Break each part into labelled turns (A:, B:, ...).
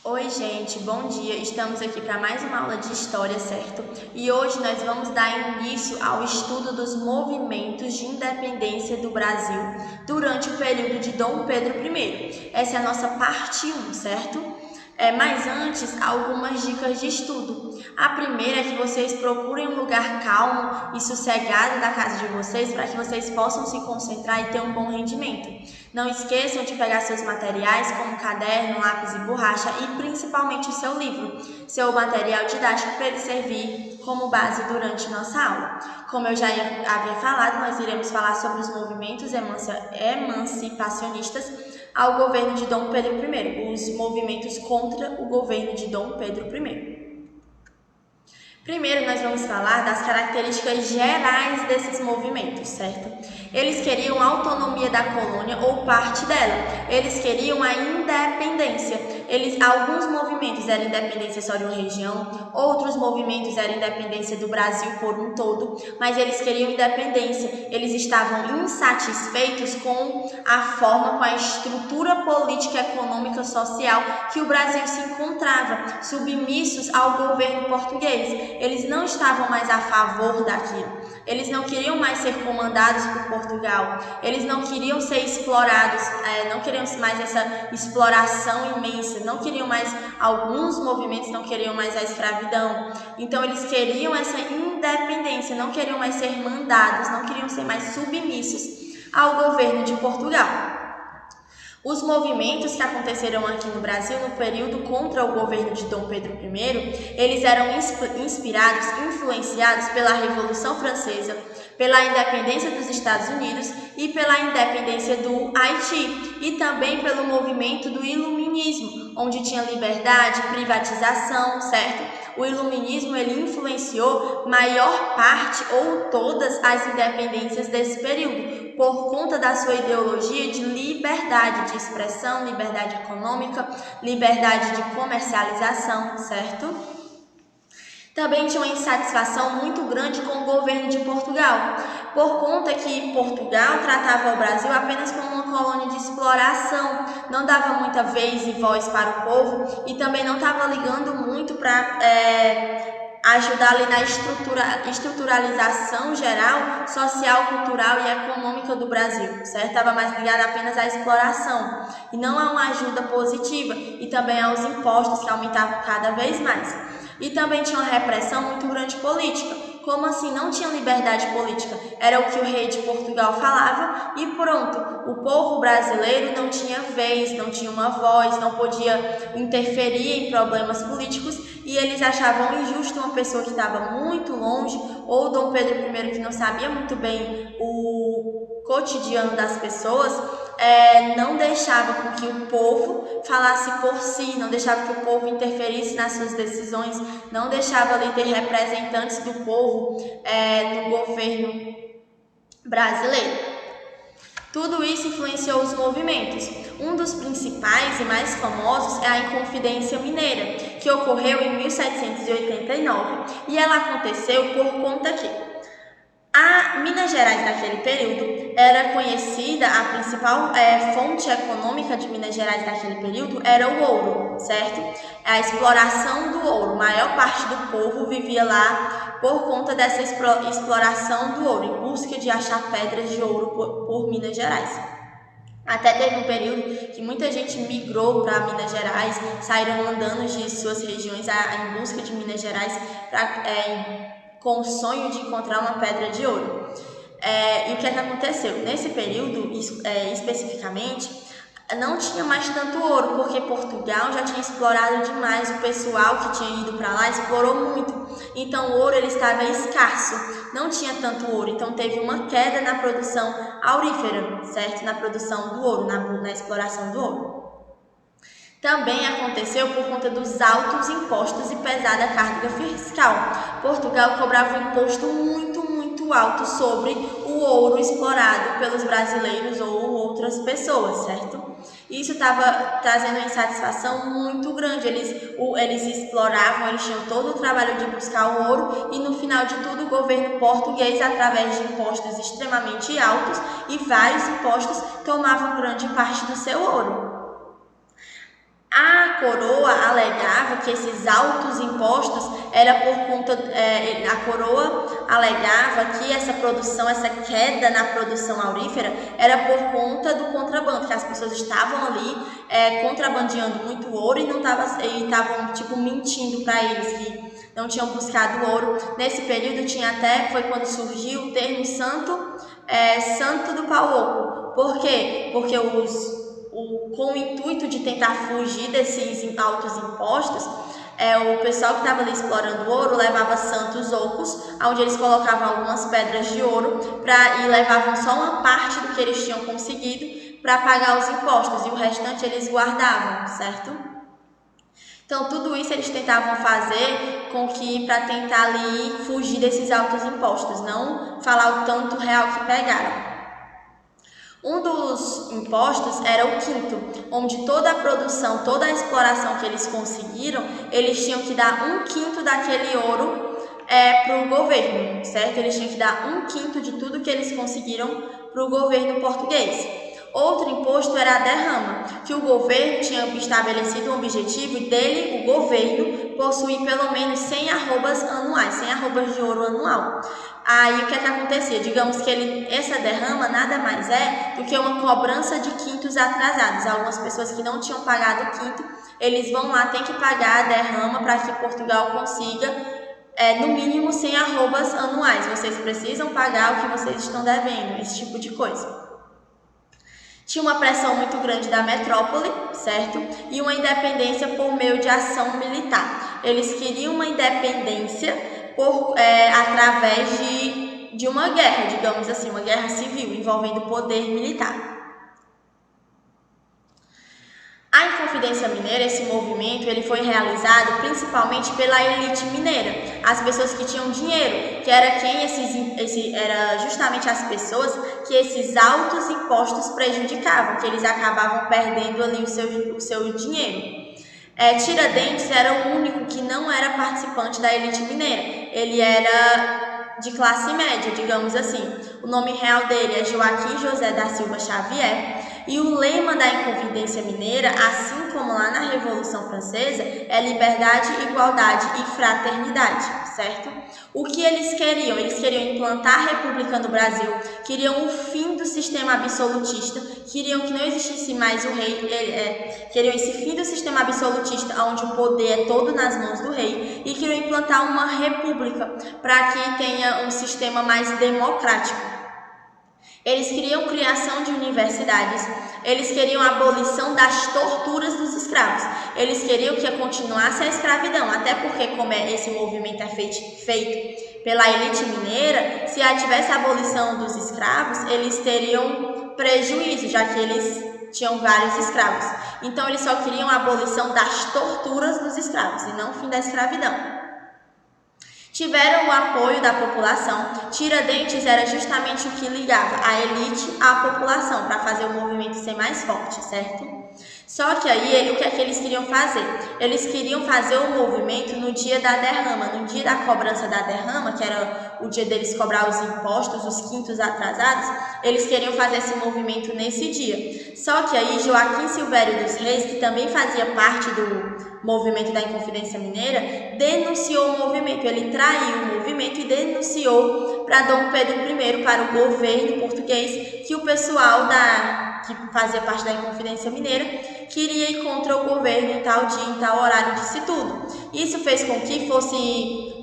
A: Oi, gente, bom dia. Estamos aqui para mais uma aula de história, certo? E hoje nós vamos dar início ao estudo dos movimentos de independência do Brasil durante o período de Dom Pedro I. Essa é a nossa parte 1, certo? Mas antes, algumas dicas de estudo. A primeira é que vocês procurem um lugar calmo e sossegado da casa de vocês para que vocês possam se concentrar e ter um bom rendimento. Não esqueçam de pegar seus materiais como caderno, lápis e borracha e principalmente o seu livro, seu material didático para ele servir como base durante nossa aula. Como eu já havia falado, nós iremos falar sobre os movimentos emancipacionistas ao governo de Dom Pedro I, os movimentos contra o governo de Dom Pedro I. Primeiro, nós vamos falar das características gerais desses movimentos, certo? Eles queriam a autonomia da colônia ou parte dela. Eles queriam a independência. Alguns movimentos eram independência só de uma região, outros movimentos eram independência do Brasil por um todo, mas eles queriam independência. Eles estavam insatisfeitos com a forma, com a estrutura política, econômica, social que o Brasil se encontrava, submissos ao governo português. Eles não estavam mais a favor daquilo. Eles não queriam mais ser comandados por Portugal. Eles não queriam ser explorados, não queriam mais essa exploração imensa. Não queriam mais, alguns movimentos não queriam mais a escravidão. Então eles queriam essa independência, não queriam mais ser mandados, não queriam ser mais submissos ao governo de Portugal. Os movimentos que aconteceram aqui no Brasil no período contra o governo de Dom Pedro I, eles eram inspirados, influenciados pela Revolução Francesa, pela independência dos Estados Unidos e pela independência do Haiti, e também pelo movimento do Iluminismo, onde tinha liberdade, privatização, certo? O Iluminismo ele influenciou maior parte ou todas as independências desse período, por conta da sua ideologia de liberdade de expressão, liberdade econômica, liberdade de comercialização, certo? Também tinha uma insatisfação muito grande com o governo de Portugal, por conta que Portugal tratava o Brasil apenas como uma colônia de exploração, não dava muita vez e voz para o povo e também não estava ligando muito para ajudar ali na estruturalização geral, social, cultural e econômica do Brasil, certo? Estava mais ligada apenas à exploração e não a uma ajuda positiva e também aos impostos que aumentavam cada vez mais. E também tinha uma repressão muito grande política. Como assim? Não tinha liberdade política. Era o que o rei de Portugal falava e pronto. O povo brasileiro não tinha vez, não tinha uma voz, não podia interferir em problemas políticos e eles achavam injusto uma pessoa que estava muito longe ou Dom Pedro I que não sabia muito bem o cotidiano das pessoas, não deixava com que o povo falasse por si, não deixava que o povo interferisse nas suas decisões, não deixava ali ter representantes do povo no governo brasileiro. Tudo isso influenciou os movimentos. Um dos principais e mais famosos é a Inconfidência Mineira, que ocorreu em 1789 e ela aconteceu por conta que a Minas Gerais naquele período era conhecida, a principal fonte econômica de Minas Gerais naquele período era o ouro, certo? A exploração do ouro, a maior parte do povo vivia lá por conta dessa exploração do ouro, em busca de achar pedras de ouro por Minas Gerais. Até teve um período que muita gente migrou para Minas Gerais, saíram andando de suas regiões em busca de Minas Gerais com o sonho de encontrar uma pedra de ouro. E o que é que aconteceu? Nesse período, especificamente, não tinha mais tanto ouro, porque Portugal já tinha explorado demais, o pessoal que tinha ido para lá explorou muito. Então o ouro ele estava escasso, não tinha tanto ouro, então teve uma queda na produção aurífera, certo? Na produção do ouro, na exploração do ouro. Também aconteceu por conta dos altos impostos e pesada carga fiscal. Portugal cobrava um imposto muito alto sobre o ouro explorado pelos brasileiros ou outras pessoas, certo? Isso estava trazendo uma insatisfação muito grande. Eles exploravam, eles tinham todo o trabalho de buscar o ouro e no final de tudo o governo português, através de impostos extremamente altos e vários impostos, tomavam grande parte do seu ouro. A coroa alegava que esses altos impostos era por conta, a coroa alegava que essa produção, essa queda na produção aurífera era por conta do contrabando, que as pessoas estavam ali contrabandeando muito ouro e estavam tipo mentindo para eles que não tinham buscado ouro. Nesse período foi quando surgiu o termo Santo do Pau Oco. Por quê? Porque com o intuito de tentar fugir desses altos impostos, o pessoal que estava ali explorando ouro levava santos ocos, onde eles colocavam algumas pedras de ouro e levavam só uma parte do que eles tinham conseguido para pagar os impostos, e o restante eles guardavam, certo? Então, tudo isso eles tentavam fazer para tentar ali fugir desses altos impostos, não falar o tanto real que pegaram. Um dos impostos era o quinto, onde toda a produção, toda a exploração que eles conseguiram, eles tinham que dar 1/5 daquele ouro para o governo, certo? Eles tinham que dar 1/5 de tudo que eles conseguiram para o governo português. Outro imposto era a derrama, que o governo tinha estabelecido um objetivo dele, o governo, possuir pelo menos 100 arrobas anuais, 100 arrobas de ouro anual. Aí o que acontecia? Digamos que essa derrama nada mais é do que uma cobrança de quintos atrasados. Algumas pessoas que não tinham pagado o quinto, eles vão lá, tem que pagar a derrama para que Portugal consiga no mínimo 100 arrobas anuais. Vocês precisam pagar o que vocês estão devendo, esse tipo de coisa. Tinha uma pressão muito grande da metrópole, certo? E uma independência por meio de ação militar. Eles queriam uma independência através de uma guerra, digamos assim, uma guerra civil envolvendo poder militar. A Inconfidência Mineira, esse movimento, ele foi realizado principalmente pela elite mineira, as pessoas que tinham dinheiro, que era era justamente as pessoas que esses altos impostos prejudicavam, que eles acabavam perdendo ali o seu dinheiro. Tiradentes era o único que não era participante da elite mineira, ele era de classe média, digamos assim. O nome real dele é Joaquim José da Silva Xavier. E o lema da Inconfidência Mineira, assim como lá na Revolução Francesa, é liberdade, igualdade e fraternidade, certo? O que eles queriam? Eles queriam implantar a República no Brasil, queriam o fim do sistema absolutista, queriam que não existisse mais o rei, queriam esse fim do sistema absolutista, onde o poder é todo nas mãos do rei, e queriam implantar uma república para que tenha um sistema mais democrático. Eles queriam criação de universidades, eles queriam a abolição das torturas dos escravos, eles queriam que continuasse a escravidão, até porque como esse movimento é feito pela elite mineira, se tivesse a abolição dos escravos, eles teriam prejuízo, já que eles tinham vários escravos. Então eles só queriam a abolição das torturas dos escravos e não o fim da escravidão. Tiveram o apoio da população. Tiradentes era justamente o que ligava a elite à população para fazer o movimento ser mais forte, certo? Só que aí, o que é que eles queriam fazer? Eles queriam fazer o movimento no dia da derrama, no dia da cobrança da derrama, que era o dia deles cobrar os impostos, os quintos atrasados, eles queriam fazer esse movimento nesse dia. Só que aí, Joaquim Silvério dos Reis, que também fazia parte do movimento da Inconfidência Mineira, denunciou o movimento, ele traiu o movimento e denunciou para Dom Pedro I, para o governo português, que o pessoal que fazia parte da Inconfidência Mineira queria ir contra o governo em tal dia, em tal horário, disse tudo. Isso fez com que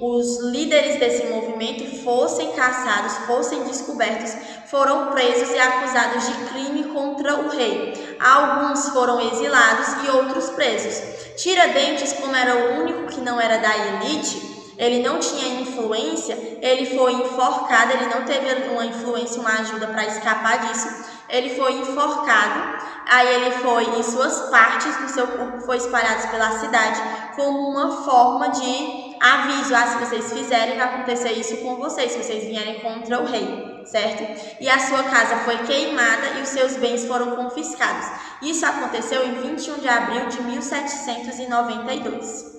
A: os líderes desse movimento fossem caçados, fossem descobertos, foram presos e acusados de crime contra o rei. Alguns foram exilados e outros presos. Tiradentes, como era o único que não era da elite, ele não tinha influência, ele foi enforcado, ele não teve uma influência, uma ajuda para escapar disso, ele foi enforcado, aí e suas partes do seu corpo foram espalhadas pela cidade como uma forma de aviso, se vocês fizerem vai acontecer isso com vocês, se vocês vierem contra o rei, certo? E a sua casa foi queimada e os seus bens foram confiscados. Isso aconteceu em 21 de abril de 1792.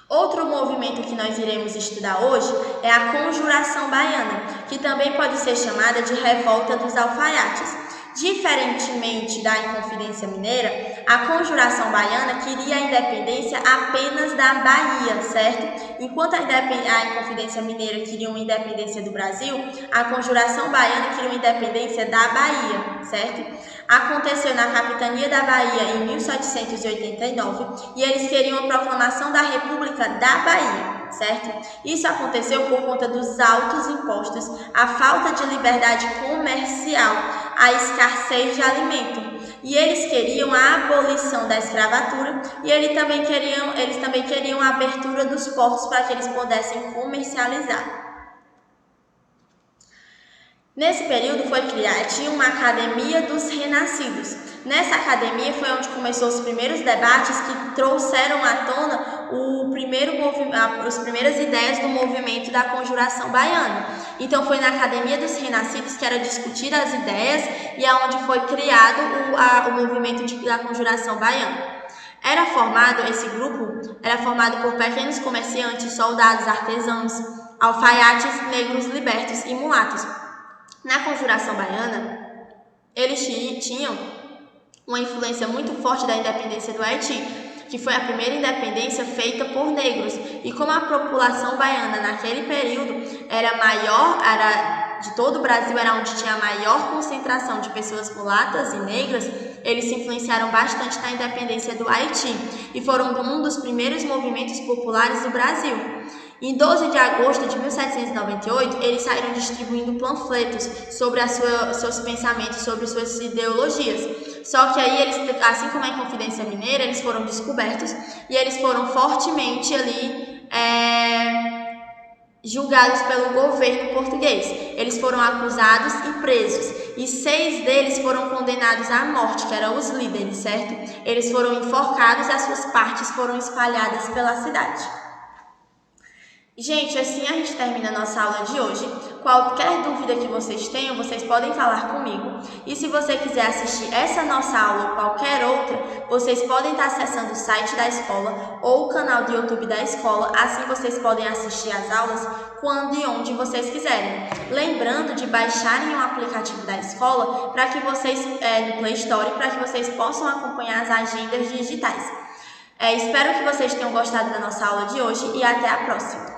A: Outro movimento que nós iremos estudar hoje é a Conjuração Baiana, que também pode ser chamada de Revolta dos Alfaiates. Diferentemente da Inconfidência Mineira, a Conjuração Baiana queria a independência apenas da Bahia, certo? Enquanto a Inconfidência Mineira queria uma independência do Brasil, a Conjuração Baiana queria uma independência da Bahia, certo? Aconteceu na capitania da Bahia em 1789 e eles queriam a proclamação da República da Bahia, certo? Isso aconteceu por conta dos altos impostos, a falta de liberdade comercial, a escassez de alimento. E eles queriam a abolição da escravatura e eles também queriam a abertura dos portos para que eles pudessem comercializar. Nesse período tinha uma Academia dos Renascidos. Nessa academia foi onde começou os primeiros debates que trouxeram à tona as primeiras ideias do movimento da Conjuração Baiana. Então foi na Academia dos Renascidos que era discutida as ideias e aonde foi criado o movimento da Conjuração Baiana. Esse grupo era formado por pequenos comerciantes, soldados, artesãos, alfaiates, negros libertos e mulatos. Na Conjuração Baiana, eles tinham uma influência muito forte da independência do Haiti, que foi a primeira independência feita por negros. E como a população baiana naquele período era maior, de todo o Brasil era onde tinha a maior concentração de pessoas mulatas e negras, eles se influenciaram bastante na independência do Haiti e foram um dos primeiros movimentos populares do Brasil. Em 12 de agosto de 1798, eles saíram distribuindo panfletos sobre seus pensamentos, sobre suas ideologias. Só que aí eles, assim como a Inconfidência Mineira, eles foram descobertos e eles foram fortemente julgados pelo governo português. Eles foram acusados e presos. E 6 deles foram condenados à morte, que eram os líderes, certo? Eles foram enforcados e as suas partes foram espalhadas pela cidade. Gente, assim a gente termina a nossa aula de hoje. Qualquer dúvida que vocês tenham, vocês podem falar comigo. E se você quiser assistir essa nossa aula ou qualquer outra, vocês podem estar acessando o site da escola ou o canal do YouTube da escola. Assim vocês podem assistir as aulas quando e onde vocês quiserem. Lembrando de baixarem o aplicativo da escola para que vocês, no Play Store, para que vocês possam acompanhar as agendas digitais. Espero que vocês tenham gostado da nossa aula de hoje e até a próxima.